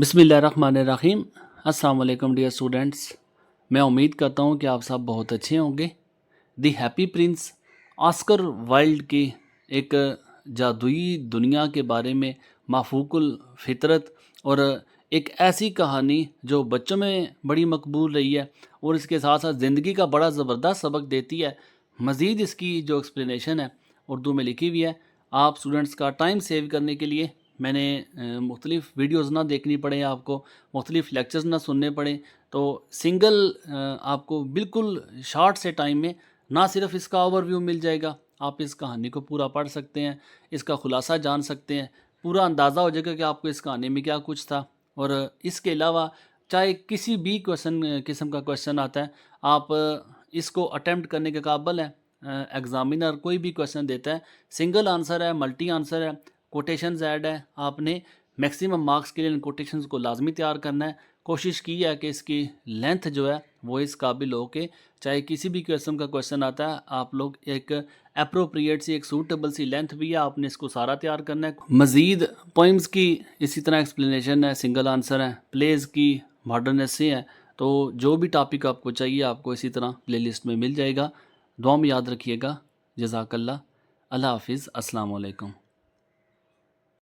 बिस्मिल्लाहिर्रहमानिर्रहीम। अस्सलाम वालेकुम डियर स्टूडेंट्स। मैं उम्मीद करता हूँ कि आप सब बहुत अच्छे होंगे। दी हैप्पी प्रिंस ऑस्कर वाइल्ड की एक जादुई दुनिया के बारे में माफूकुल फितरत और एक ऐसी कहानी जो बच्चों में बड़ी मकबूल रही है और इसके साथ साथ ज़िंदगी का बड़ा ज़बरदस्त सबक देती है। मज़ीद इसकी जो एक्सप्लेनेशन है उर्दू में लिखी हुई है। आप स्टूडेंट्स का टाइम सेव करने के लिए मैंने मुख्तलिफ़ वीडियोज़ ना देखनी पड़े, आपको मुख्तलिफ़ लेक्चर्स ना सुनने पड़े, तो सिंगल आपको बिल्कुल शॉर्ट से टाइम में ना सिर्फ इसका ओवरव्यू मिल जाएगा, आप इस कहानी को पूरा पढ़ सकते हैं, इसका खुलासा जान सकते हैं, पूरा अंदाज़ा हो जाएगा कि आपको इस कहानी में क्या कुछ था। और इसके अलावा चाहे किसी भी किस्म का क्वेश्चन आता है, आप इसको अटेम्प्ट करने के काबिल हैं। एग्ज़ामिनर कोई भी क्वेश्चन देता है, सिंगल आंसर है, मल्टी आंसर है, कोटेशंस ऐड है, आपने मैक्सिमम मार्क्स के लिए इन कोटेशंस को लाजमी तैयार करना है। कोशिश की है कि इसकी लेंथ जो है वो इस काबिल हो के चाहे किसी भी किस्म का क्वेश्चन आता है, आप लोग एक अप्रोप्रिएट सी, एक सूटेबल सी लेंथ भी है, आपने इसको सारा तैयार करना है। मज़ीद पोइम्स की इसी तरह एक्सप्लेनेशन है, सिंगल आंसर है, प्लेज़ की मॉडर्न एसे है। तो जो भी टॉपिक आपको चाहिए आपको इसी तरह प्लेलिस्ट में मिल जाएगा। दुआ में याद रखिएगा। जज़ाकल्लाह। अल्लाह हाफिज़। अस्सलाम वालेकुम।